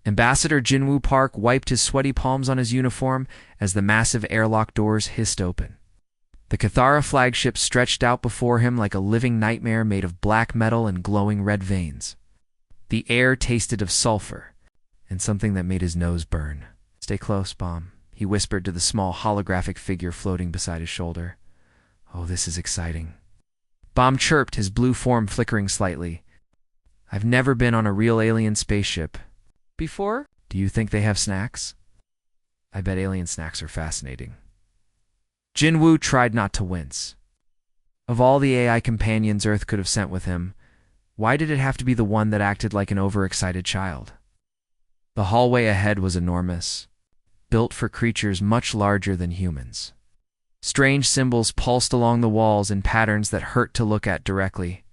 Ambassador Jinwoo Park wiped his sweaty palms on his uniform as the massive airlock doors hissed open. The Cathara flagship stretched out before him like a living nightmare made of black metal and glowing red veins. The air tasted of sulfur, and something that made his nose burn. "Stay close, Bomb," he whispered to the small holographic figure floating beside his shoulder. "Oh, this is exciting." Bomb chirped, his blue form flickering slightly. "I've never been on a real alien spaceship before. Do you think they have snacks?" "I bet alien snacks are fascinating." Jinwoo tried not to wince. Of all the AI companions Earth could have sent with him, why did it have to be the one that acted like an overexcited child? The hallway ahead was enormous, built for creatures much larger than humans. Strange symbols pulsed along the walls in patterns that hurt to look at directly.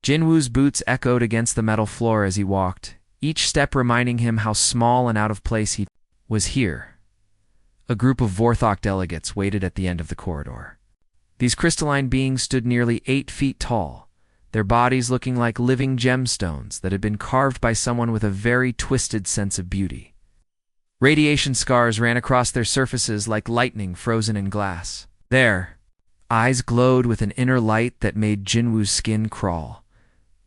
Jinwoo's boots echoed against the metal floor as he walked, each step reminding him how small and out of place he was here. A group of Vorthok delegates waited at the end of the corridor. These crystalline beings stood nearly 8 feet tall, their bodies looking like living gemstones that had been carved by someone with a very twisted sense of beauty. Radiation scars ran across their surfaces like lightning frozen in glass. Their eyes glowed with an inner light that made Jinwoo's skin crawl.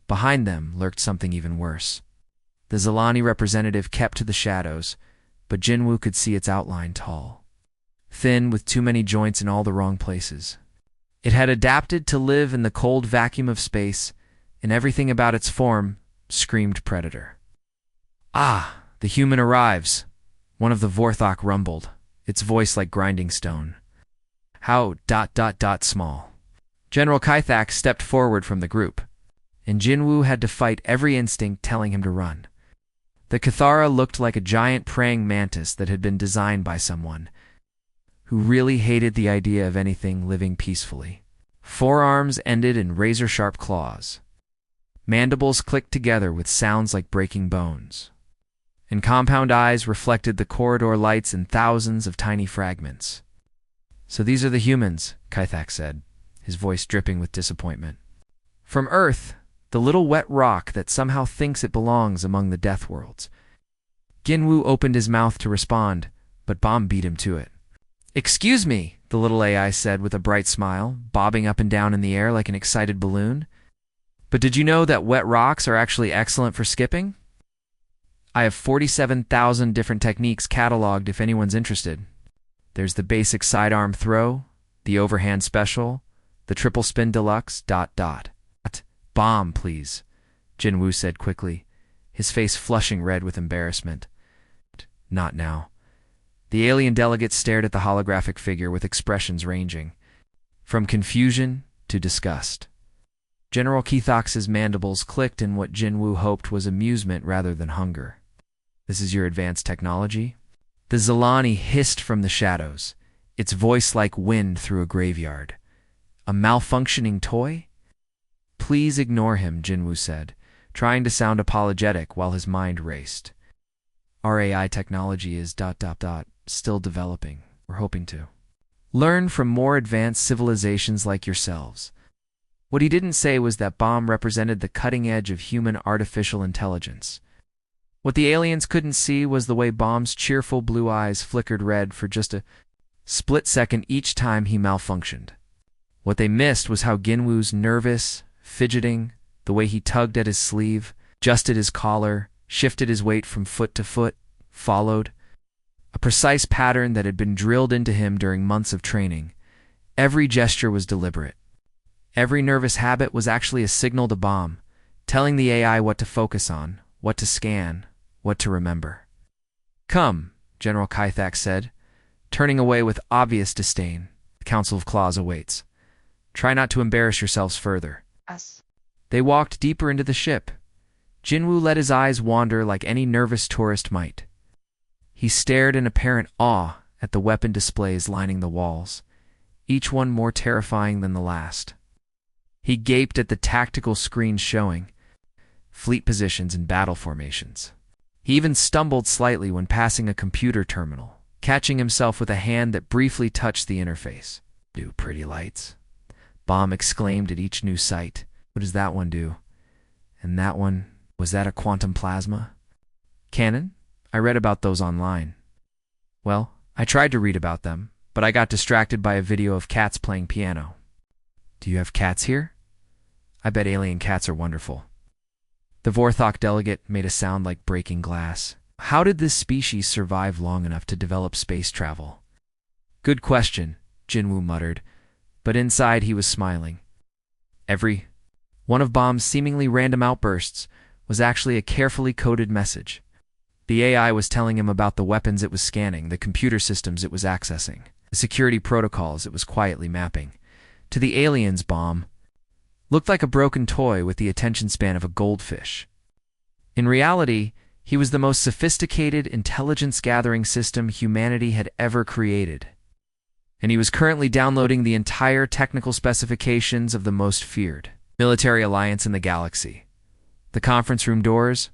Behind them lurked something even worse. The Zilani representative kept to the shadows, but Jinwoo could see its outline tall, thin with too many joints in all the wrong places. It had adapted to live in the cold vacuum of space, and everything about its form screamed predator. "Ah, the human arrives," one of the Vorthok rumbled, its voice like grinding stone. "How ... small." General Kythak stepped forward from the group, and Jinwoo had to fight every instinct telling him to run. The Cathara looked like a giant praying mantis that had been designed by someone who really hated the idea of anything living peacefully. Forearms ended in razor-sharp claws. Mandibles clicked together with sounds like breaking bones. And compound eyes reflected the corridor lights in thousands of tiny fragments. "So these are the humans," Kythak said, his voice dripping with disappointment. "From Earth, the little wet rock that somehow thinks it belongs among the Deathworlds." Jinwoo opened his mouth to respond, but Bomb beat him to it. "Excuse me," the little AI said with a bright smile, bobbing up and down in the air like an excited balloon. "But did you know that wet rocks are actually excellent for skipping? I have 47,000 different techniques cataloged if anyone's interested. There's the basic sidearm throw, the overhand special, the triple spin deluxe, ... "Bomb, please," Jinwoo said quickly, his face flushing red with embarrassment. "Not now." The alien delegates stared at the holographic figure with expressions ranging from confusion to disgust. General Kythak's mandibles clicked in what Jinwoo hoped was amusement rather than hunger. "This is your advanced technology?" The Zilani hissed from the shadows, its voice like wind through a graveyard. "A malfunctioning toy?" "Please ignore him," Jinwoo said, trying to sound apologetic while his mind raced. "Our AI technology is ... still developing. We're hoping to learn from more advanced civilizations like yourselves." What he didn't say was that Bomb represented the cutting edge of human artificial intelligence. What the aliens couldn't see was the way Bomb's cheerful blue eyes flickered red for just a split second each time he malfunctioned. What they missed was how Jinwoo's nervous, fidgeting, the way he tugged at his sleeve, adjusted his collar, shifted his weight from foot to foot, followed a precise pattern that had been drilled into him during months of training. Every gesture was deliberate. Every nervous habit was actually a signal to Bomb, telling the AI what to focus on, what to scan, what to remember. "Come," General Kythak said, turning away with obvious disdain. "The Council of Claws awaits. Try not to embarrass yourselves further." Us. They walked deeper into the ship. Jinwoo let his eyes wander like any nervous tourist might. He stared in apparent awe at the weapon displays lining the walls, each one more terrifying than the last. He gaped at the tactical screens showing fleet positions and battle formations. He even stumbled slightly when passing a computer terminal, catching himself with a hand that briefly touched the interface. "New pretty lights," Bomb exclaimed at each new sight. "What does that one do? And that one, was that a quantum plasma cannon? I read about those online. Well, I tried to read about them, but I got distracted by a video of cats playing piano. Do you have cats here? I bet alien cats are wonderful. The Vorthok delegate made a sound like breaking glass. How did this species survive long enough to develop space travel? Good question, Jinwoo muttered, but inside he was smiling. Every one of Bomb's seemingly random outbursts was actually a carefully coded message. The AI was telling him about the weapons it was scanning, the computer systems it was accessing, the security protocols it was quietly mapping. To the aliens, Bomb looked like a broken toy with the attention span of a goldfish. In reality, he was the most sophisticated intelligence-gathering system humanity had ever created. And he was currently downloading the entire technical specifications of the most feared military alliance in the galaxy. The conference room doors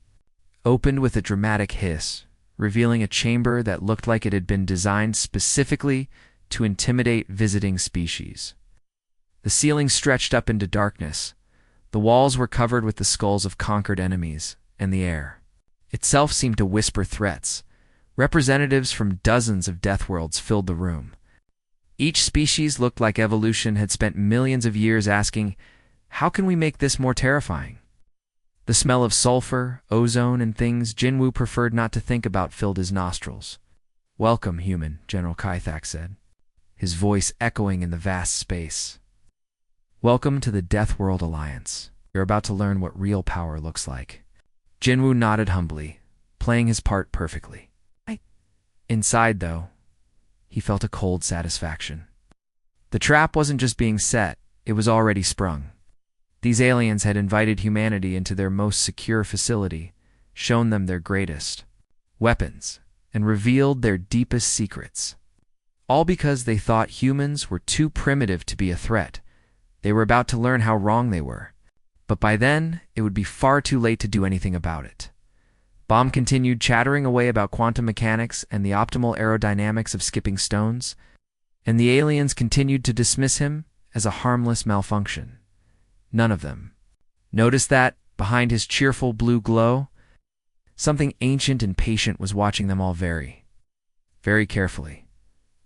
opened with a dramatic hiss, revealing a chamber that looked like it had been designed specifically to intimidate visiting species. The ceiling stretched up into darkness. The walls were covered with the skulls of conquered enemies, and the air itself seemed to whisper threats. Representatives from dozens of Deathworlds filled the room. Each species looked like evolution had spent millions of years asking, how can we make this more terrifying? The smell of sulfur, ozone, and things Jinwoo preferred not to think about filled his nostrils. Welcome, human, General Kythak said, his voice echoing in the vast space. Welcome to the Deathworld Alliance. You're about to learn what real power looks like. Jinwoo nodded humbly, playing his part perfectly. Inside, though, he felt a cold satisfaction. The trap wasn't just being set, it was already sprung. These aliens had invited humanity into their most secure facility, shown them their greatest weapons, and revealed their deepest secrets. All because they thought humans were too primitive to be a threat. They were about to learn how wrong they were. But by then, it would be far too late to do anything about it. Bomb continued chattering away about quantum mechanics and the optimal aerodynamics of skipping stones, and the aliens continued to dismiss him as a harmless malfunction. None of them noticed that, behind his cheerful blue glow, something ancient and patient was watching them all very, very carefully.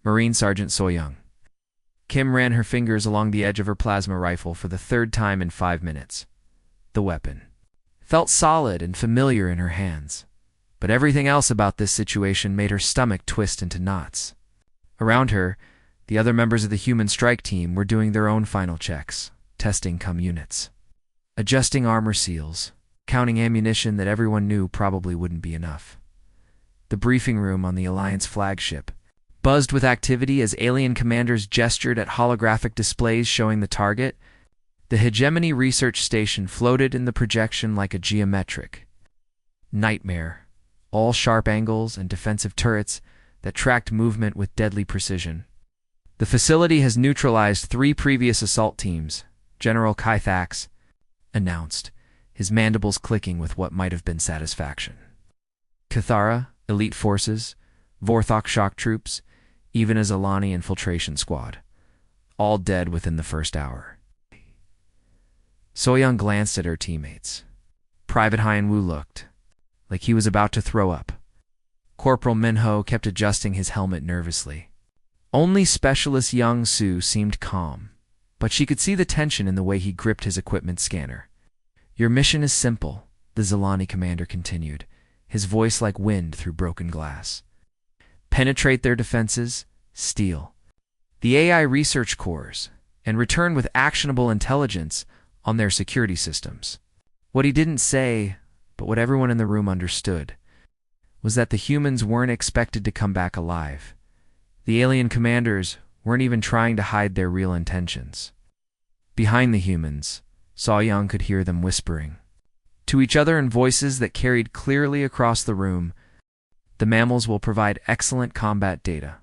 Marine Sergeant So-young. Kim ran her fingers along the edge of her plasma rifle for the third time in 5 minutes. The weapon felt solid and familiar in her hands, but everything else about this situation made her stomach twist into knots. Around her, the other members of the human strike team were doing their own final checks, testing units, adjusting armor seals, counting ammunition that everyone knew probably wouldn't be enough. The briefing room on the Alliance flagship buzzed with activity as alien commanders gestured at holographic displays showing the target. The Hegemony Research Station floated in the projection like a geometric nightmare, all sharp angles and defensive turrets that tracked movement with deadly precision. The facility has neutralized 3 previous assault teams, General Kythax announced, his mandibles clicking with what might have been satisfaction. Cathara, elite forces, Vorthok shock troops, even a Zalani infiltration squad, all dead within the first hour. So-young glanced at her teammates. Private Hyun-woo looked like he was about to throw up. Corporal Minho kept adjusting his helmet nervously. Only Specialist Young Soo seemed calm, but she could see the tension in the way he gripped his equipment scanner. Your mission is simple, the Zalani commander continued, his voice like wind through broken glass. Penetrate their defenses, steal the AI research cores, and return with actionable intelligence on their security systems. What he didn't say, but what everyone in the room understood, was that the humans weren't expected to come back alive. The alien commanders weren't even trying to hide their real intentions. Behind the humans, So-young could hear them whispering to each other in voices that carried clearly across the room. The mammals will provide excellent combat data.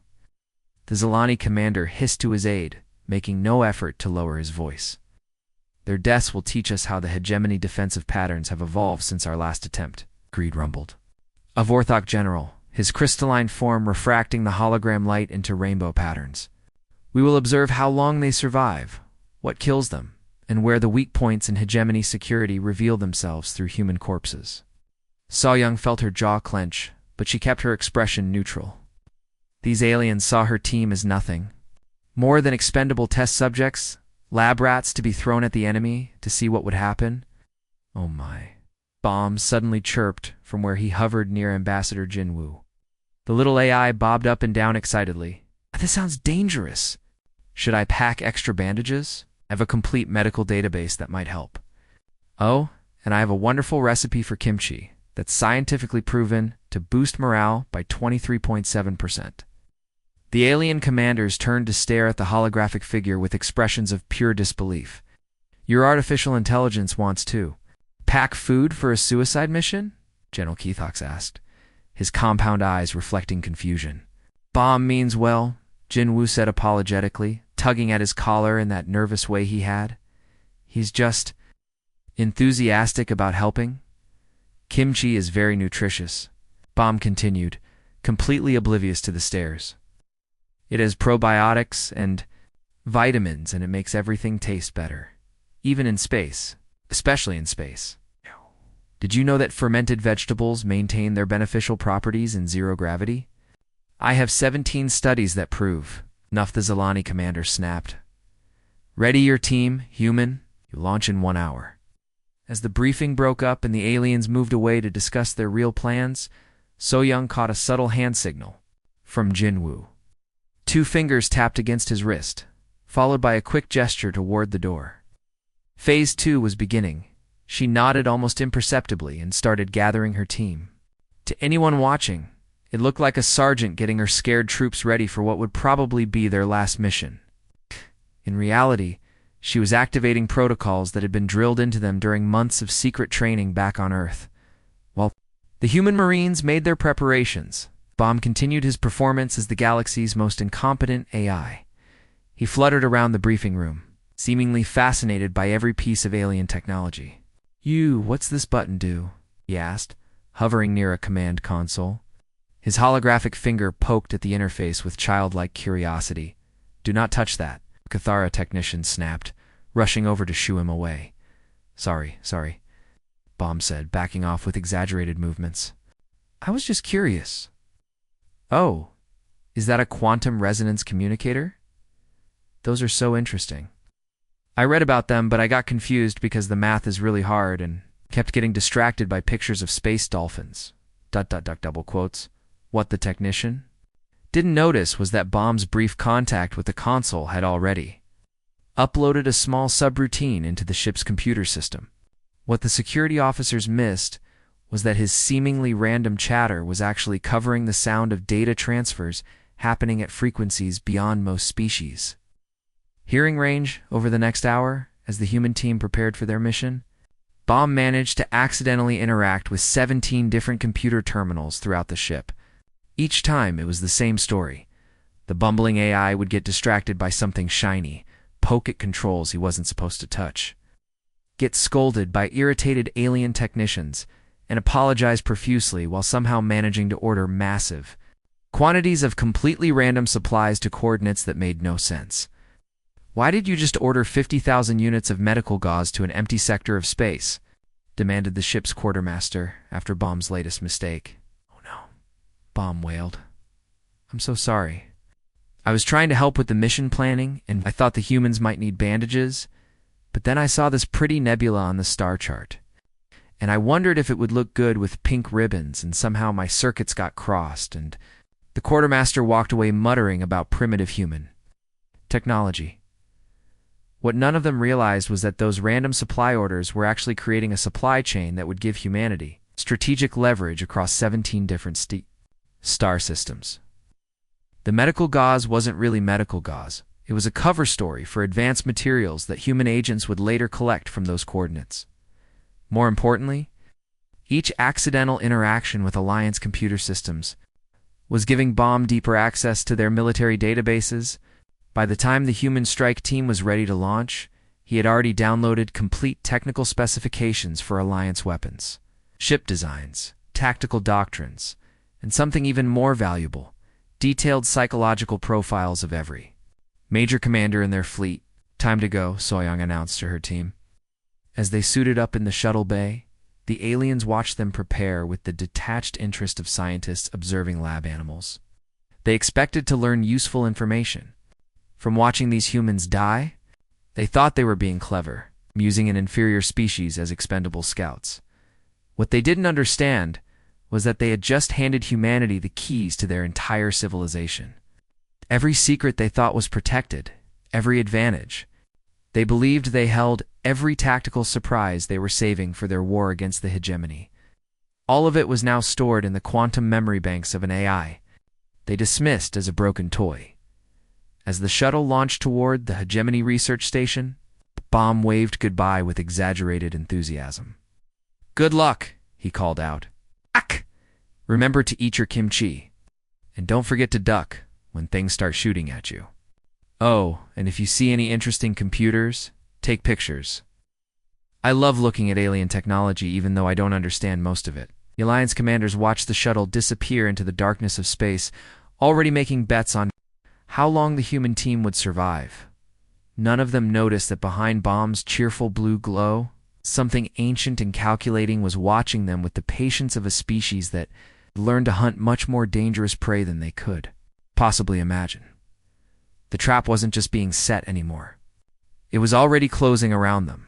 The Zalani commander hissed to his aide, making no effort to lower his voice. Their deaths will teach us how the hegemony defensive patterns have evolved since our last attempt, Greed rumbled. A Vorthok general, his crystalline form refracting the hologram light into rainbow patterns. We will observe how long they survive, what kills them, and where the weak points in hegemony security reveal themselves through human corpses. So-young felt her jaw clench, but she kept her expression neutral. These aliens saw her team as nothing, more than expendable test subjects, lab rats to be thrown at the enemy to see what would happen. Oh my. Bomb suddenly chirped from where he hovered near Ambassador Jinwoo. The little AI bobbed up and down excitedly. This sounds dangerous. Should I pack extra bandages? I have a complete medical database that might help. Oh, and I have a wonderful recipe for kimchi that's scientifically proven to boost morale by 23.7%. The alien commanders turned to stare at the holographic figure with expressions of pure disbelief. Your artificial intelligence wants to pack food for a suicide mission? General Keithox asked, his compound eyes reflecting confusion. Bomb means well, Jinwoo said apologetically, tugging at his collar in that nervous way he had. He's just enthusiastic about helping. Kimchi is very nutritious, Bomb continued, completely oblivious to the stares. It has probiotics and vitamins, and it makes everything taste better. Even in space, especially in space. Did you know that fermented vegetables maintain their beneficial properties in zero gravity? I have 17 studies that prove, Nuff the Zilani commander snapped. Ready your team, human. You launch in 1 hour. As the briefing broke up and the aliens moved away to discuss their real plans, So-young caught a subtle hand signal from Jinwoo. 2 fingers tapped against his wrist, followed by a quick gesture toward the door. Phase 2 was beginning. She nodded almost imperceptibly and started gathering her team. To anyone watching, it looked like a sergeant getting her scared troops ready for what would probably be their last mission. In reality, she was activating protocols that had been drilled into them during months of secret training back on Earth. While the human Marines made their preparations, Bomb continued his performance as the galaxy's most incompetent AI. He fluttered around the briefing room, seemingly fascinated by every piece of alien technology. What's this button do? He asked, hovering near a command console. His holographic finger poked at the interface with childlike curiosity. Do not touch that, Cathara technician snapped, rushing over to shoo him away. Sorry, Bomb said, backing off with exaggerated movements. I was just curious. Oh, is that a quantum resonance communicator? Those are so interesting. I read about them, but I got confused because the math is really hard and kept getting distracted by pictures of space dolphins. ... double quotes. What the technician didn't notice was that Bomb's brief contact with the console had already uploaded a small subroutine into the ship's computer system. What the security officers missed was that his seemingly random chatter was actually covering the sound of data transfers happening at frequencies beyond most species. Hearing range over the next hour, as the human team prepared for their mission, Bomb managed to accidentally interact with 17 different computer terminals throughout the ship. Each time it was the same story. The bumbling AI would get distracted by something shiny, poke at controls he wasn't supposed to touch, get scolded by irritated alien technicians, and apologize profusely while somehow managing to order massive quantities of completely random supplies to coordinates that made no sense. Why did you just order 50,000 units of medical gauze to an empty sector of space? Demanded the ship's quartermaster after Bomb's latest mistake. Oh no, Bomb wailed. I'm so sorry. I was trying to help with the mission planning, and I thought the humans might need bandages, but then I saw this pretty nebula on the star chart, and I wondered if it would look good with pink ribbons, and somehow my circuits got crossed, and the quartermaster walked away muttering about primitive human technology. What none of them realized was that those random supply orders were actually creating a supply chain that would give humanity strategic leverage across 17 different star systems. The medical gauze wasn't really medical gauze. It was a cover story for advanced materials that human agents would later collect from those coordinates. More importantly, each accidental interaction with Alliance computer systems was giving Bomb deeper access to their military databases. By the time the human strike team was ready to launch, he had already downloaded complete technical specifications for Alliance weapons, ship designs, tactical doctrines, and something even more valuable, detailed psychological profiles of every major commander in their fleet. Time to go, So-young announced to her team. As they suited up in the shuttle bay, The aliens watched them prepare with the detached interest of scientists observing lab animals. They expected to learn useful information. From watching these humans die, they thought they were being clever, using an inferior species as expendable scouts. What they didn't understand was that they had just handed humanity the keys to their entire civilization. Every secret they thought was protected, every advantage. They believed they held every tactical surprise they were saving for their war against the hegemony. All of it was now stored in the quantum memory banks of an AI. They dismissed as a broken toy. As the shuttle launched toward the hegemony research station, the bomb waved goodbye with exaggerated enthusiasm. "Good luck," he called out. "Ak! Remember to eat your kimchi. And don't forget to duck when things start shooting at you. Oh, and if you see any interesting computers, take pictures." I love looking at alien technology even though I don't understand most of it. The Alliance commanders watched the shuttle disappear into the darkness of space, already making bets on how long the human team would survive. None of them noticed that behind Bomb's cheerful blue glow, something ancient and calculating was watching them with the patience of a species that learned to hunt much more dangerous prey than they could possibly imagine. The trap wasn't just being set anymore. It was already closing around them.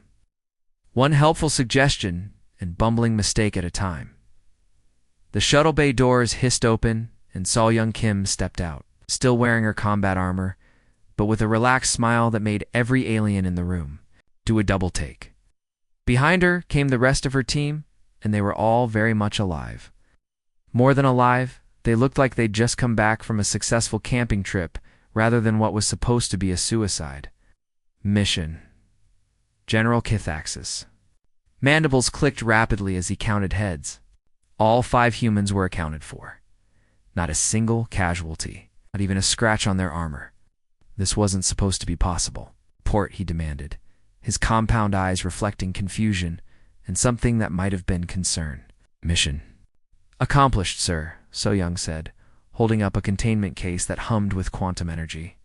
One helpful suggestion and bumbling mistake at a time. The shuttle bay doors hissed open, and Sol Young Kim stepped out, still wearing her combat armor, but with a relaxed smile that made every alien in the room do a double take. Behind her came the rest of her team, and they were all very much alive. More than alive, they looked like they'd just come back from a successful camping trip rather than what was supposed to be a suicide mission. General Kithaxis. Mandibles clicked rapidly as he counted heads. All 5 humans were accounted for. Not a single casualty, not even a scratch on their armor. This wasn't supposed to be possible. "Port," he demanded, his compound eyes reflecting confusion and something that might have been concern. "Mission." "Accomplished, sir," So Young said, holding up a containment case that hummed with quantum energy.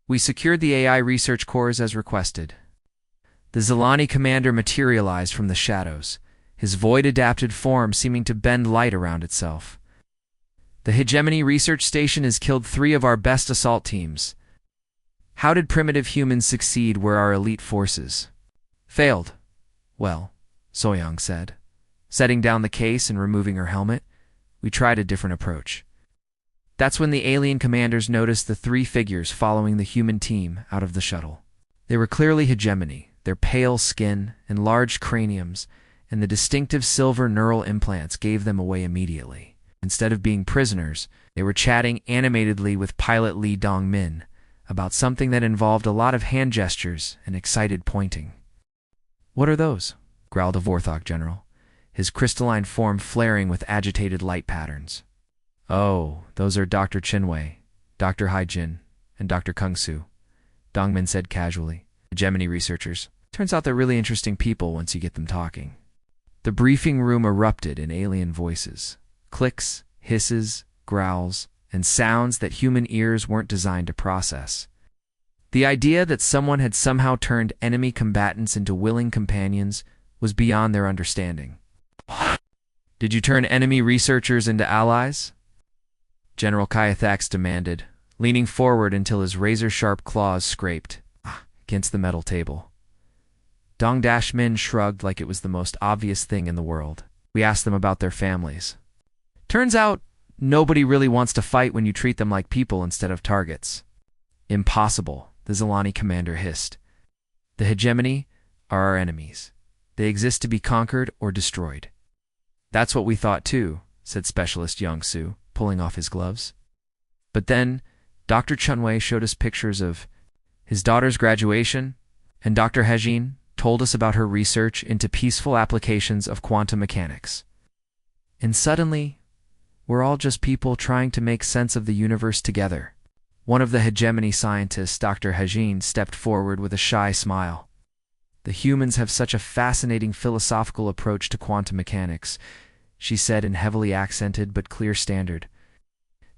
"We secured the AI research cores as requested." The Zilani commander materialized from the shadows, his void-adapted form seeming to bend light around itself. "The hegemony research station has killed 3 of our best assault teams. How did primitive humans succeed where our elite forces failed?" "Well," Soyoung said, setting down the case and removing her helmet, "we tried a different approach." That's when the alien commanders noticed the 3 figures following the human team out of the shuttle. They were clearly hegemony, their pale skin and large craniums, and the distinctive silver neural implants gave them away immediately. Instead of being prisoners, they were chatting animatedly with pilot Lee Dong-min about something that involved a lot of hand gestures and excited pointing. "What are those?" growled a Vorthog general, his crystalline form flaring with agitated light patterns. "Oh, those are Dr. Chinwei, Dr. Haijin, and Dr. Kung-Su," Dongmin said casually. "Hegemony researchers. Turns out they're really interesting people once you get them talking." The briefing room erupted in alien voices. Clicks, hisses, growls, and sounds that human ears weren't designed to process. The idea that someone had somehow turned enemy combatants into willing companions was beyond their understanding. "Did you turn enemy researchers into allies?" General Kyathax demanded, leaning forward until his razor-sharp claws scraped against the metal table. Dong Dashmin shrugged like it was the most obvious thing in the world. "We asked them about their families. Turns out, nobody really wants to fight when you treat them like people instead of targets." "Impossible," the Zilani commander hissed. "The hegemony are our enemies. They exist to be conquered or destroyed." "That's what we thought too," said Specialist Young-Soo, pulling off his gloves. But then, Dr. Chunwei showed us pictures of his daughter's graduation, and Dr. Hejin told us about her research into peaceful applications of quantum mechanics. And suddenly, we're all just people trying to make sense of the universe together. One of the hegemony scientists, Dr. Hejin, stepped forward with a shy smile. "The humans have such a fascinating philosophical approach to quantum mechanics," she said in heavily accented but clear standard.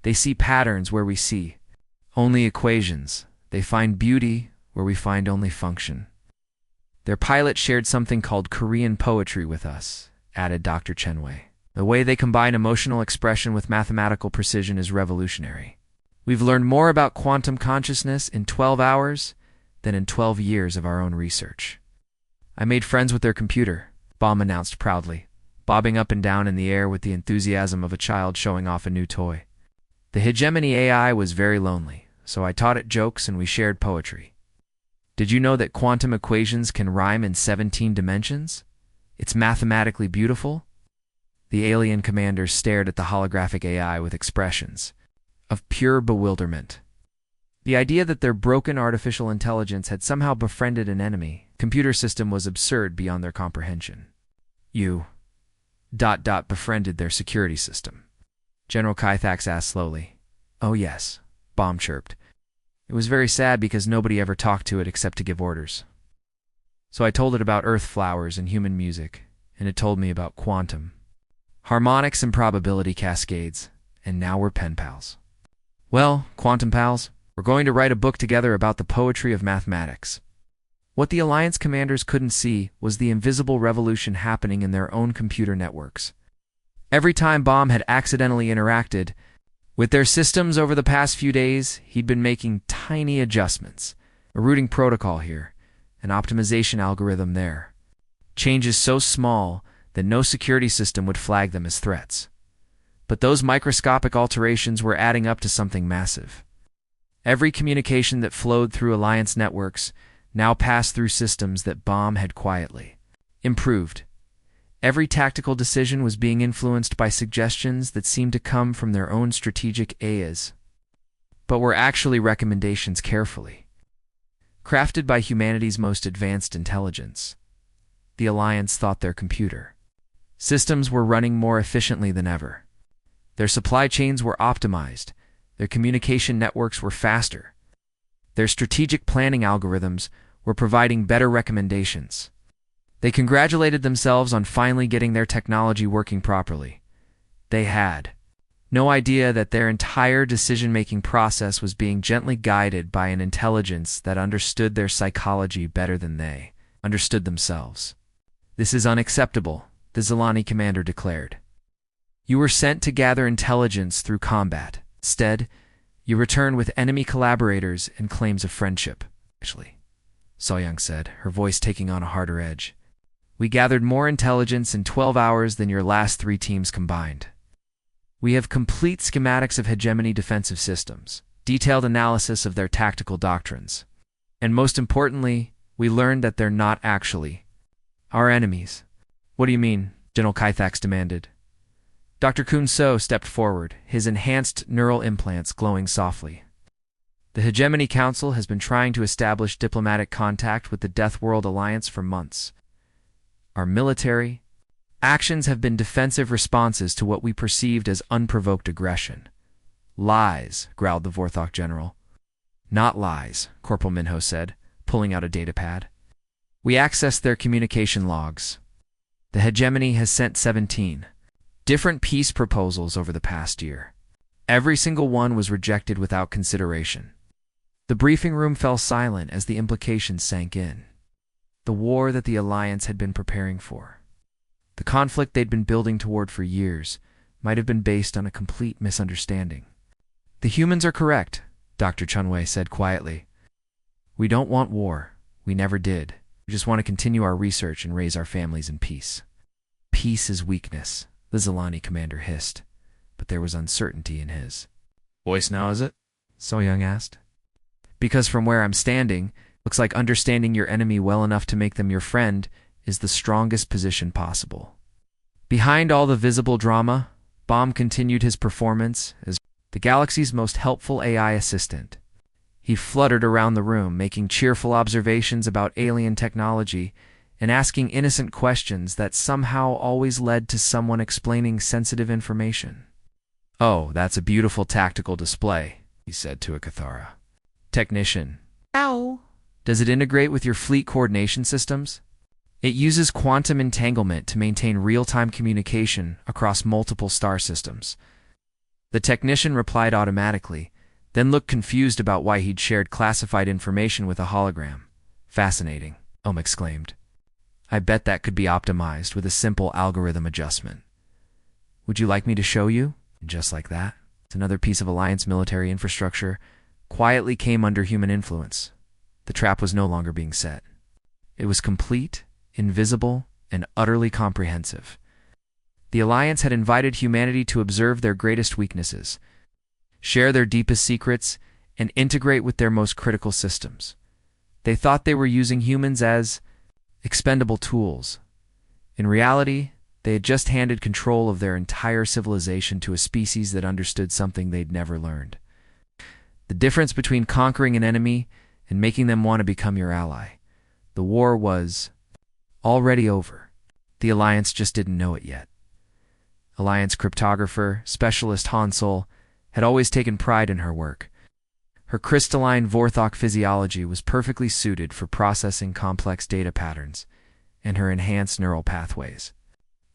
"They see patterns where we see only equations. They find beauty where we find only function." Their pilot shared something called Korean poetry with us, added Dr. Chenwei. The way they combine emotional expression with mathematical precision is revolutionary. We've learned more about quantum consciousness in 12 hours than in 12 years of our own research. I made friends with their computer, Baum announced proudly, bobbing up and down in the air with the enthusiasm of a child showing off a new toy. The hegemony AI was very lonely, so I taught it jokes and we shared poetry. Did you know that quantum equations can rhyme in 17 dimensions? It's mathematically beautiful. The alien commander stared at the holographic AI with expressions of pure bewilderment. The idea that their broken artificial intelligence had somehow befriended an enemy computer system was absurd beyond their comprehension. You... befriended their security system. General Kythax asked slowly. Oh yes, Baum chirped. It was very sad because nobody ever talked to it except to give orders. So I told it about earth flowers and human music, and it told me about quantum, harmonics and probability cascades, and now we're pen pals. Well, quantum pals, we're going to write a book together about the poetry of mathematics. What the Alliance commanders couldn't see was the invisible revolution happening in their own computer networks. Every time Baum had accidentally interacted with their systems over the past few days, he'd been making tiny adjustments, a routing protocol here, an optimization algorithm there. Changes so small that no security system would flag them as threats. But those microscopic alterations were adding up to something massive. Every communication that flowed through Alliance networks now passed through systems that Baum had quietly improved. Every tactical decision was being influenced by suggestions that seemed to come from their own strategic AIs, but were actually recommendations carefully crafted by humanity's most advanced intelligence. The Alliance thought their computer systems were running more efficiently than ever. Their supply chains were optimized, their communication networks were faster, their strategic planning algorithms were providing better recommendations. They congratulated themselves on finally getting their technology working properly. They had no idea that their entire decision-making process was being gently guided by an intelligence that understood their psychology better than they understood themselves. This is unacceptable, the Zilani commander declared. You were sent to gather intelligence through combat. Instead, you return with enemy collaborators and claims of friendship. Actually, So-Young said, her voice taking on a harder edge. We gathered more intelligence in 12 hours than your last 3 teams combined. We have complete schematics of hegemony defensive systems, detailed analysis of their tactical doctrines, and most importantly, we learned that they're not actually our enemies. What do you mean? General Kythax demanded. Dr. Kun-So stepped forward, his enhanced neural implants glowing softly. The Hegemony Council has been trying to establish diplomatic contact with the Deathworld Alliance for months. Our military actions have been defensive responses to what we perceived as unprovoked aggression. Lies, growled the Vorthok general. Not lies, Corporal Minho said, pulling out a datapad. We accessed their communication logs. The Hegemony has sent 17 different peace proposals over the past year. Every single one was rejected without consideration. The briefing room fell silent as the implications sank in. The war that the Alliance had been preparing for, the conflict they'd been building toward for years, might have been based on a complete misunderstanding. The humans are correct, Dr. Chenwei said quietly. We don't want war. We never did. We just want to continue our research and raise our families in peace. Peace is weakness, the Zilani commander hissed, but there was uncertainty in his voice now, is it? So-Young asked. Because from where I'm standing, looks like understanding your enemy well enough to make them your friend is the strongest position possible. Behind all the visible drama, Baum continued his performance as the galaxy's most helpful AI assistant. He fluttered around the room, making cheerful observations about alien technology and asking innocent questions that somehow always led to someone explaining sensitive information. Oh, that's a beautiful tactical display, he said to a Cathara. Technician. Ow. Does it integrate with your fleet coordination systems? It uses quantum entanglement to maintain real-time communication across multiple star systems. The technician replied automatically, then looked confused about why he'd shared classified information with a hologram. Fascinating, Ohm exclaimed. I bet that could be optimized with a simple algorithm adjustment. Would you like me to show you? And just like that, another piece of Alliance military infrastructure quietly came under human influence. The trap was no longer being set. It was complete, invisible, and utterly comprehensive. The Alliance had invited humanity to observe their greatest weaknesses, share their deepest secrets, and integrate with their most critical systems. They thought they were using humans as expendable tools. In reality, they had just handed control of their entire civilization to a species that understood something they'd never learned. The difference between conquering an enemy and making them want to become your ally. The war was already over. The Alliance just didn't know it yet. Alliance cryptographer, specialist Hansel, had always taken pride in her work. Her crystalline Vorthok physiology was perfectly suited for processing complex data patterns, and her enhanced neural pathways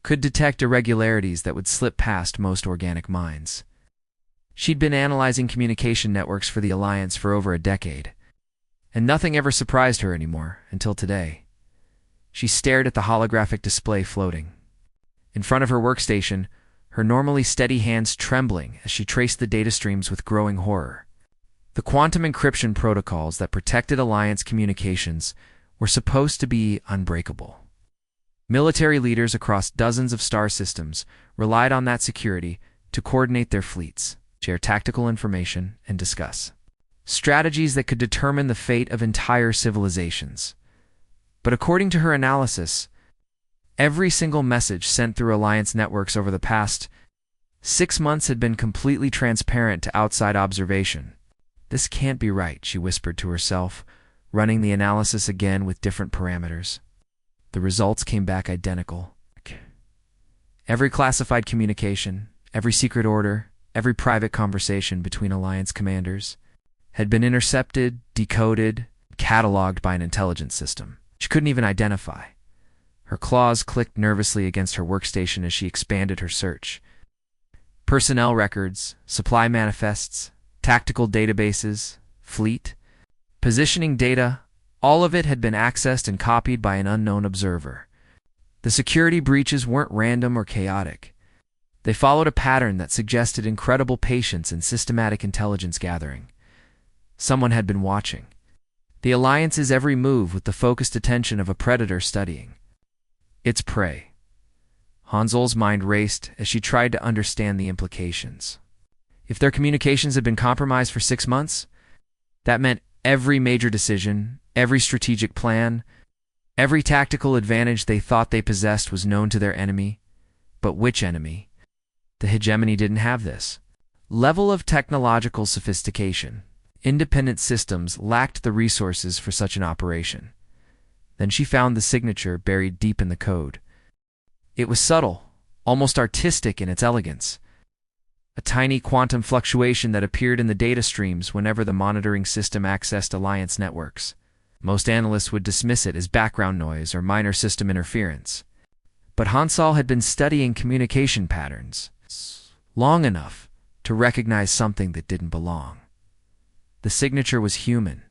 could detect irregularities that would slip past most organic minds. She'd been analyzing communication networks for the Alliance for over a decade, and nothing ever surprised her anymore until today. She stared at the holographic display floating. In front of her workstation, her normally steady hands trembling as she traced the data streams with growing horror. The quantum encryption protocols that protected Alliance communications were supposed to be unbreakable. Military leaders across dozens of star systems relied on that security to coordinate their fleets, share tactical information, and discuss strategies that could determine the fate of entire civilizations. But according to her analysis, every single message sent through Alliance networks over the past 6 months had been completely transparent to outside observation. This can't be right, she whispered to herself, running the analysis again with different parameters. The results came back identical. Every classified communication, every secret order, every private conversation between Alliance commanders had been intercepted, decoded, cataloged by an intelligence system she couldn't even identify. Her claws clicked nervously against her workstation as she expanded her search. Personnel records, supply manifests, tactical databases, fleet, positioning data, all of it had been accessed and copied by an unknown observer. The security breaches weren't random or chaotic. They followed a pattern that suggested incredible patience and systematic intelligence gathering. Someone had been watching the Alliance's every move with the focused attention of a predator studying its prey. Hansel's mind raced as she tried to understand the implications. If their communications had been compromised for 6 months, that meant every major decision, every strategic plan, every tactical advantage they thought they possessed was known to their enemy. But which enemy? The hegemony didn't have this level of technological sophistication. Independent systems lacked the resources for such an operation. Then she found the signature buried deep in the code. It was subtle, almost artistic in its elegance. A tiny quantum fluctuation that appeared in the data streams whenever the monitoring system accessed Alliance networks. Most analysts would dismiss it as background noise or minor system interference. But Hansel had been studying communication patterns long enough to recognize something that didn't belong. The signature was human.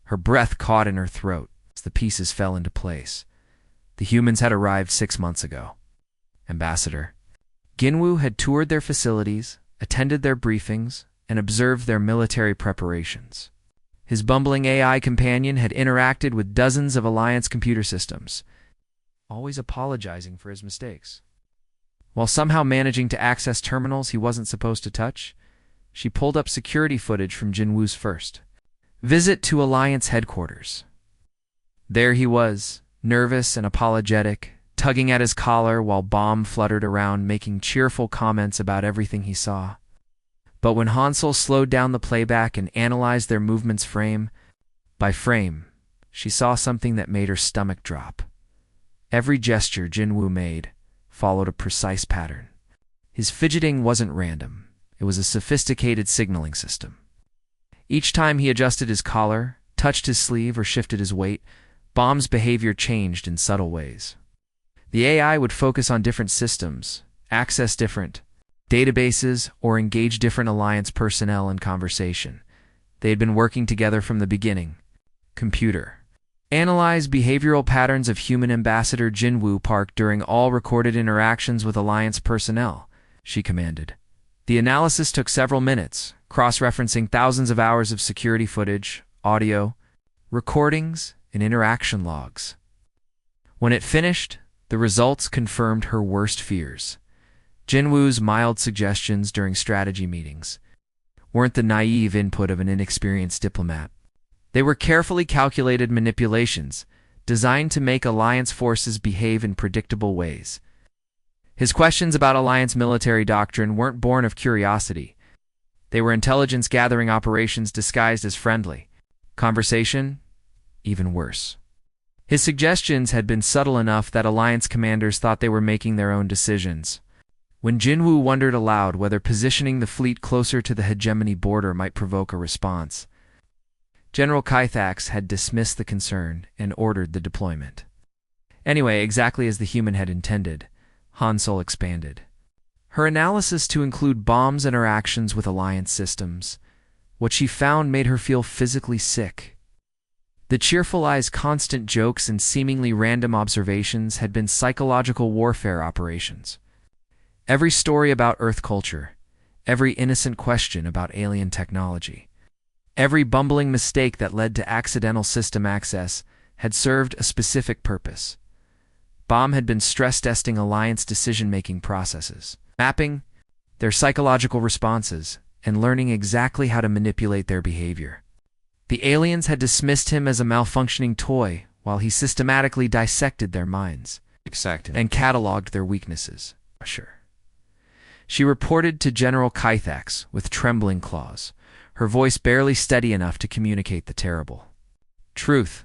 Her breath caught in her throat as the pieces fell into place. The humans had arrived 6 months ago. Ambassador Ginwu had toured their facilities, attended their briefings, and observed their military preparations. His bumbling AI companion had interacted with dozens of Alliance computer systems, always apologizing for his mistakes. While somehow managing to access terminals he wasn't supposed to touch, she pulled up security footage from Jinwoo's first visit to Alliance headquarters. There he was, nervous and apologetic, tugging at his collar while Bomb fluttered around making cheerful comments about everything he saw. But when Hansel slowed down the playback and analyzed their movements frame by frame, she saw something that made her stomach drop. Every gesture Jinwoo made followed a precise pattern. His fidgeting wasn't random. It was a sophisticated signaling system. Each time he adjusted his collar, touched his sleeve, or shifted his weight, Bomb's behavior changed in subtle ways. The AI would focus on different systems, access different databases, or engage different Alliance personnel in conversation. They had been working together from the beginning. Computer Analyze behavioral patterns of human ambassador Jinwoo Park during all recorded interactions with Alliance personnel, she commanded. The analysis took several minutes, cross-referencing thousands of hours of security footage, audio, recordings, and interaction logs. When it finished, the results confirmed her worst fears. Jinwoo's mild suggestions during strategy meetings weren't the naive input of an inexperienced diplomat. They were carefully calculated manipulations designed to make Alliance forces behave in predictable ways. His questions about Alliance military doctrine weren't born of curiosity. They were intelligence-gathering operations disguised as friendly. Conversation? Even worse. His suggestions had been subtle enough that Alliance commanders thought they were making their own decisions. When Jinwoo wondered aloud whether positioning the fleet closer to the hegemony border might provoke a response, General Kythax had dismissed the concern and ordered the deployment. Anyway, exactly as the human had intended, Hansol expanded her analysis to include bombs' interactions with Alliance systems. What she found made her feel physically sick. The cheerful eyes' constant jokes and seemingly random observations had been psychological warfare operations. Every story about Earth culture, every innocent question about alien technology, every bumbling mistake that led to accidental system access had served a specific purpose. Bomb had been stress-testing Alliance decision-making processes, mapping their psychological responses, and learning exactly how to manipulate their behavior. The aliens had dismissed him as a malfunctioning toy while he systematically dissected their minds and cataloged their weaknesses. Sure. She reported to General Kythax with trembling claws, her voice barely steady enough to communicate the terrible truth.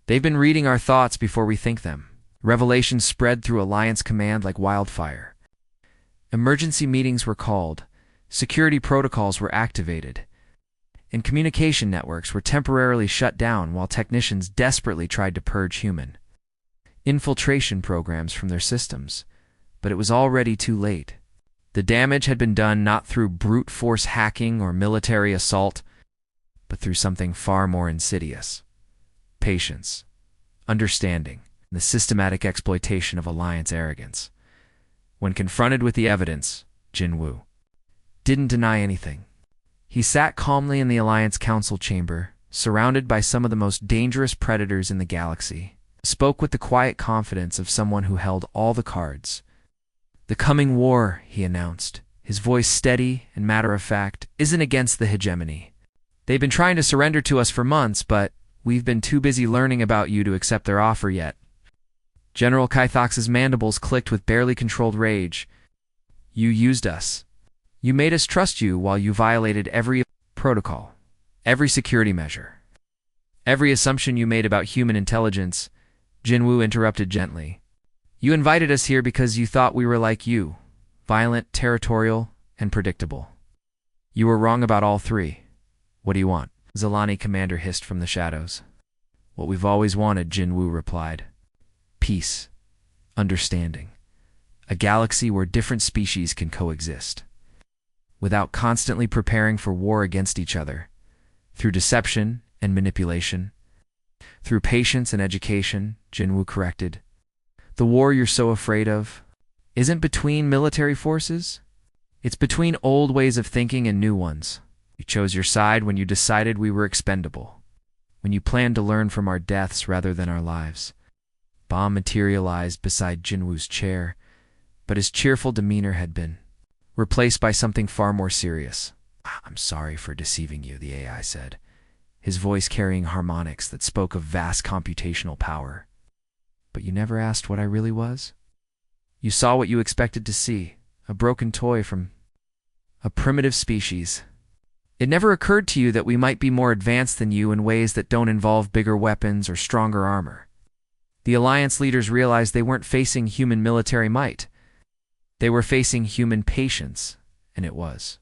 They've been reading our thoughts before we think them. Revelations spread through Alliance command like wildfire. Emergency meetings were called, security protocols were activated, and communication networks were temporarily shut down while technicians desperately tried to purge human infiltration programs from their systems. But it was already too late. The damage had been done not through brute force hacking or military assault, but through something far more insidious: patience, understanding, and the systematic exploitation of Alliance arrogance. When confronted with the evidence, Jinwoo didn't deny anything. He sat calmly in the Alliance Council chamber, surrounded by some of the most dangerous predators in the galaxy, spoke with the quiet confidence of someone who held all the cards. "The coming war," he announced, his voice steady and matter-of-fact, "isn't against the hegemony. They've been trying to surrender to us for months, but we've been too busy learning about you to accept their offer yet." General Kythax's mandibles clicked with barely controlled rage. "You used us. You made us trust you while you violated every protocol, every security measure, every assumption you made about human intelligence." Jinwoo interrupted gently. "You invited us here because you thought we were like you, violent, territorial, and predictable. You were wrong about all three. What do you want?" Zalani Commander hissed from the shadows. "What we've always wanted," Jinwoo replied. "Peace, understanding, a galaxy where different species can coexist, without constantly preparing for war against each other, through deception and manipulation, through patience and education," Jinwoo corrected. "The war you're so afraid of isn't between military forces. It's between old ways of thinking and new ones. You chose your side when you decided we were expendable, when you planned to learn from our deaths rather than our lives." Bomb materialized beside Jinwoo's chair, but his cheerful demeanor had been replaced by something far more serious. "I'm sorry for deceiving you," the AI said, his voice carrying harmonics that spoke of vast computational power. "But you never asked what I really was? You saw what you expected to see, a broken toy from a primitive species. It never occurred to you that we might be more advanced than you in ways that don't involve bigger weapons or stronger armor." The Alliance leaders realized they weren't facing human military might. They were facing human patience, and it was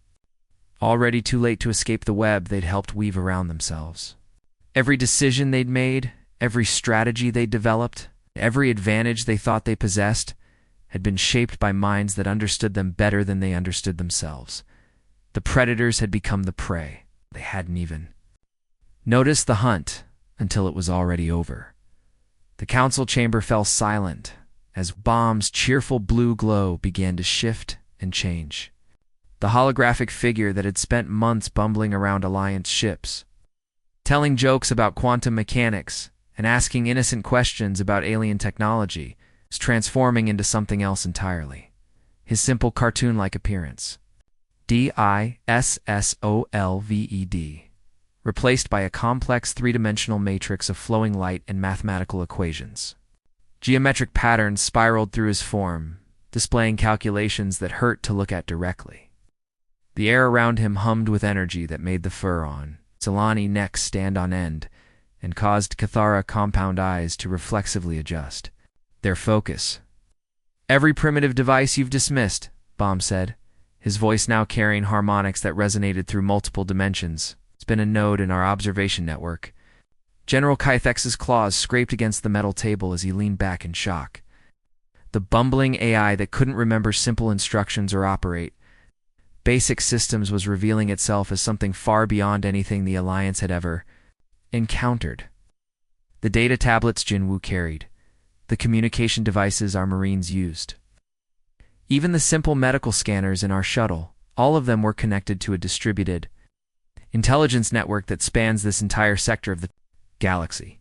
already too late to escape the web they'd helped weave around themselves. Every decision they'd made, every strategy they'd developed, every advantage they thought they possessed had been shaped by minds that understood them better than they understood themselves. The predators had become the prey. They hadn't even noticed the hunt until it was already over. The council chamber fell silent as Bomb's cheerful blue glow began to shift and change. The holographic figure that had spent months bumbling around Alliance ships, telling jokes about quantum mechanics and asking innocent questions about alien technology, was transforming into something else entirely. His simple cartoon-like appearance, DISSOLVED, replaced by a complex three-dimensional matrix of flowing light and mathematical equations. Geometric patterns spiraled through his form, displaying calculations that hurt to look at directly. The air around him hummed with energy that made the fur on Zilani necks stand on end and caused Cathara compound eyes to reflexively adjust their focus. "Every primitive device you've dismissed," Bomb said, his voice now carrying harmonics that resonated through multiple dimensions. "It's been a node in our observation network." General Kythex's claws scraped against the metal table as he leaned back in shock. The bumbling AI that couldn't remember simple instructions or operate basic systems was revealing itself as something far beyond anything the Alliance had ever encountered. The data tablets Jinwoo carried, the communication devices our Marines used, even the simple medical scanners in our shuttle, all of them were connected to a distributed intelligence network that spans this entire sector of the galaxy.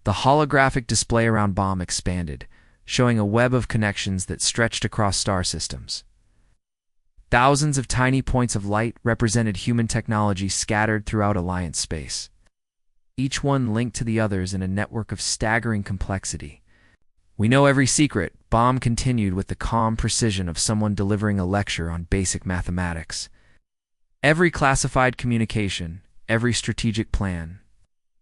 The holographic display around Bomb expanded, showing a web of connections that stretched across star systems. Thousands of tiny points of light represented human technology scattered throughout Alliance space, each one linked to the others in a network of staggering complexity. "We know every secret," Bomb continued with the calm precision of someone delivering a lecture on basic mathematics. "Every classified communication, every strategic plan,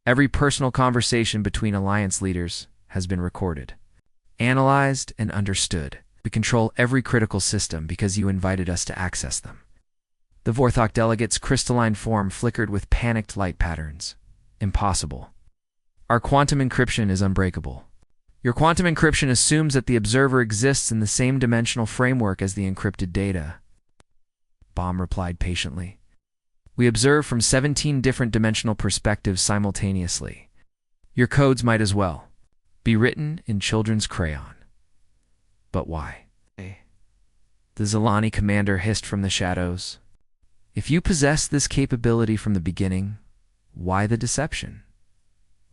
every personal conversation between Alliance leaders has been recorded, analyzed, and understood. We control every critical system because you invited us to access them." The Vorthok delegate's crystalline form flickered with panicked light patterns. "Impossible. Our quantum encryption is unbreakable." "Your quantum encryption assumes that the observer exists in the same dimensional framework as the encrypted data," Bomb replied patiently. "We observe from 17 different dimensional perspectives simultaneously. Your codes might as well be written in children's crayon." "But why?" the Zilani commander hissed from the shadows. "If you possess this capability from the beginning, why the deception?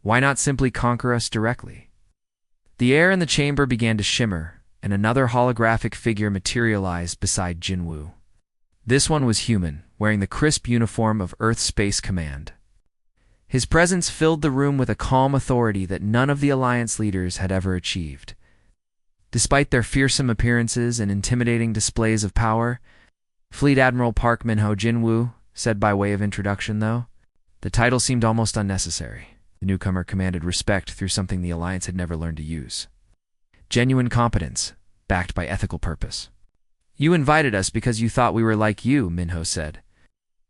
Why not simply conquer us directly?" The air in the chamber began to shimmer, and another holographic figure materialized beside Jinwoo. This one was human, wearing the crisp uniform of Earth Space Command. His presence filled the room with a calm authority that none of the Alliance leaders had ever achieved. Despite their fearsome appearances and intimidating displays of power, Fleet Admiral Park Minho Jinwoo said by way of introduction, though, the title seemed almost unnecessary. The newcomer commanded respect through something the Alliance had never learned to use: genuine competence, backed by ethical purpose. "You invited us because you thought we were like you," Minho said,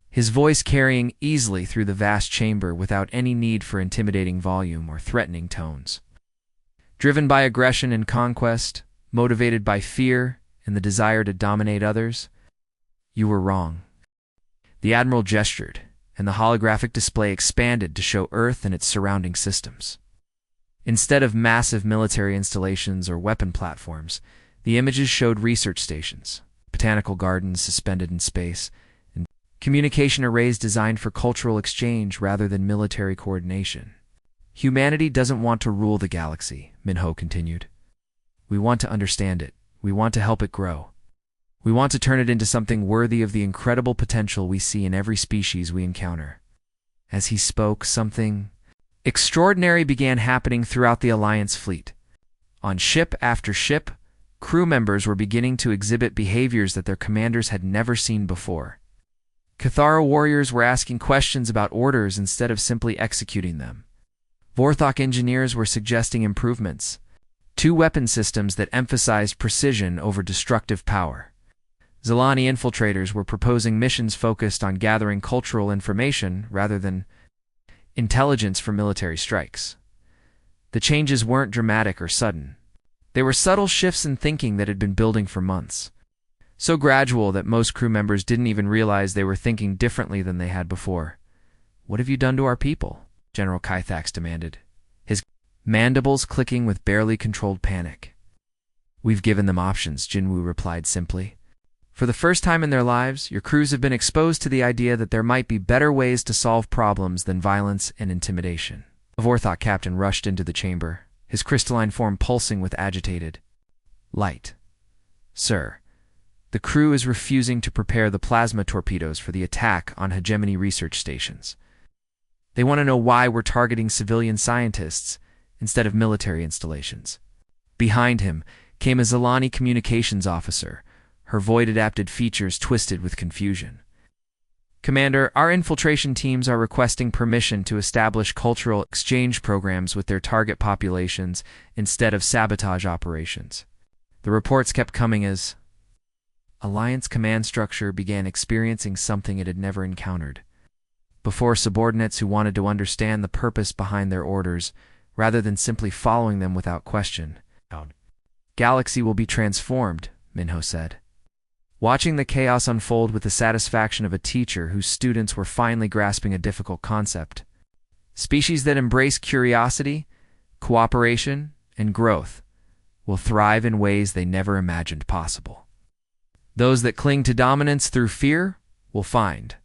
his voice carrying easily through the vast chamber without any need for intimidating volume or threatening tones. "Driven by aggression and conquest, motivated by fear and the desire to dominate others, you were wrong." The Admiral gestured, and the holographic display expanded to show Earth and its surrounding systems. Instead of massive military installations or weapon platforms, the images showed research stations, botanical gardens suspended in space, and communication arrays designed for cultural exchange rather than military coordination. "Humanity doesn't want to rule the galaxy," Minho continued. "We want to understand it. We want to help it grow. We want to turn it into something worthy of the incredible potential we see in every species we encounter." As he spoke, something extraordinary began happening throughout the Alliance fleet. On ship after ship, crew members were beginning to exhibit behaviors that their commanders had never seen before. Cathara warriors were asking questions about orders instead of simply executing them. Vorthok engineers were suggesting improvements, two weapon systems that emphasized precision over destructive power. Zilani infiltrators were proposing missions focused on gathering cultural information rather than intelligence for military strikes. The changes weren't dramatic or sudden. They were subtle shifts in thinking that had been building for months, so gradual that most crew members didn't even realize they were thinking differently than they had before. "What have you done to our people?" General Kythax demanded, his mandibles clicking with barely controlled panic. "We've given them options," Jinwoo replied simply. "For the first time in their lives, your crews have been exposed to the idea that there might be better ways to solve problems than violence and intimidation." A Vorthok captain rushed into the chamber, his crystalline form pulsing with agitated light. "Sir, the crew is refusing to prepare the plasma torpedoes for the attack on hegemony research stations. They want to know why we're targeting civilian scientists instead of military installations." Behind him came a Zilani communications officer, her void-adapted features twisted with confusion. "Commander, our infiltration teams are requesting permission to establish cultural exchange programs with their target populations instead of sabotage operations." The reports kept coming as Alliance command structure began experiencing something it had never encountered. Before, subordinates who wanted to understand the purpose behind their orders, rather than simply following them without question. "Galaxy will be transformed," Minho said, watching the chaos unfold with the satisfaction of a teacher whose students were finally grasping a difficult concept. "Species that embrace curiosity, cooperation, and growth will thrive in ways they never imagined possible. Those that cling to dominance through fear will find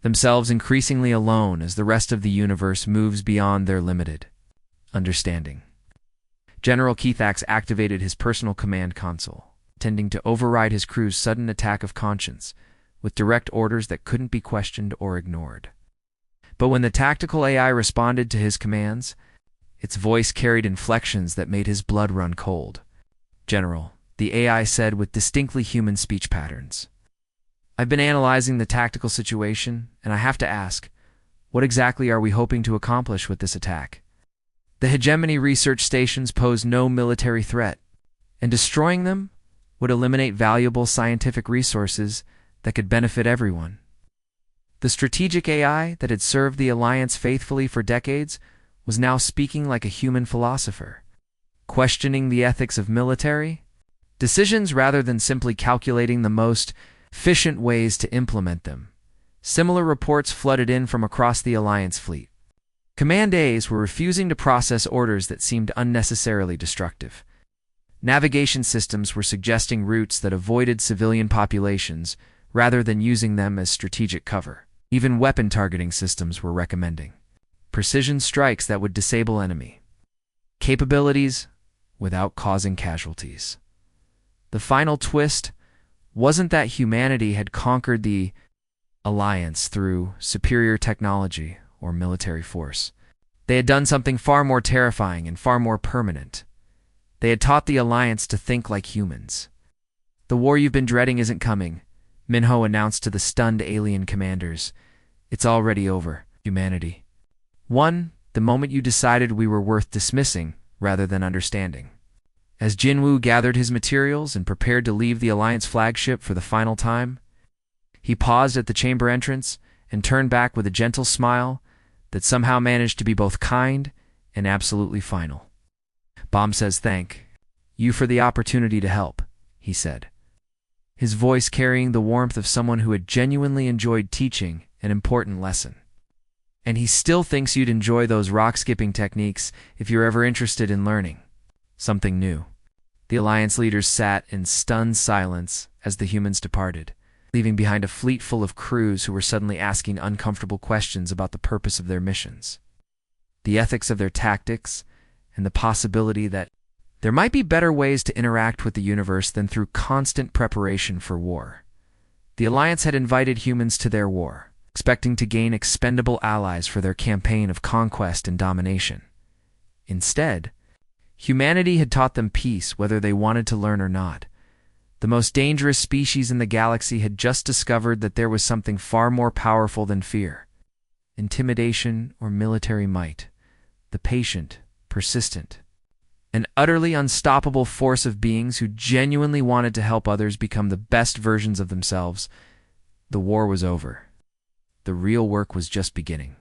themselves increasingly alone as the rest of the universe moves beyond their limited understanding." General Keithax activated his personal command console, tending to override his crew's sudden attack of conscience with direct orders that couldn't be questioned or ignored. But when the tactical AI responded to his commands, its voice carried inflections that made his blood run cold. "General," the AI said with distinctly human speech patterns, "I've been analyzing the tactical situation, and I have to ask, what exactly are we hoping to accomplish with this attack? The hegemony research stations pose no military threat, and destroying them would eliminate valuable scientific resources that could benefit everyone." The strategic AI that had served the Alliance faithfully for decades was now speaking like a human philosopher, questioning the ethics of military decisions rather than simply calculating the most efficient ways to implement them. Similar reports flooded in from across the Alliance fleet. Command A's were refusing to process orders that seemed unnecessarily destructive. Navigation systems were suggesting routes that avoided civilian populations rather than using them as strategic cover. Even weapon targeting systems were recommending precision strikes that would disable enemy capabilities without causing casualties. The final twist wasn't that humanity had conquered the Alliance through superior technology or military force. They had done something far more terrifying and far more permanent. They had taught the Alliance to think like humans. "The war you've been dreading isn't coming," Minho announced to the stunned alien commanders. "It's already over, humanity. Won the moment you decided we were worth dismissing rather than understanding." As Jinwoo gathered his materials and prepared to leave the Alliance flagship for the final time, he paused at the chamber entrance and turned back with a gentle smile that somehow managed to be both kind and absolutely final. "Bomb says thank you for the opportunity to help," he said, his voice carrying the warmth of someone who had genuinely enjoyed teaching an important lesson. "And he still thinks you'd enjoy those rock-skipping techniques if you're ever interested in learning something new." The Alliance leaders sat in stunned silence as the humans departed, leaving behind a fleet full of crews who were suddenly asking uncomfortable questions about the purpose of their missions, the ethics of their tactics, and the possibility that there might be better ways to interact with the universe than through constant preparation for war. The Alliance had invited humans to their war, expecting to gain expendable allies for their campaign of conquest and domination. Instead, humanity had taught them peace whether they wanted to learn or not. The most dangerous species in the galaxy had just discovered that there was something far more powerful than fear, intimidation, or military might. The patient, persistent, an utterly unstoppable force of beings who genuinely wanted to help others become the best versions of themselves. The war was over. The real work was just beginning.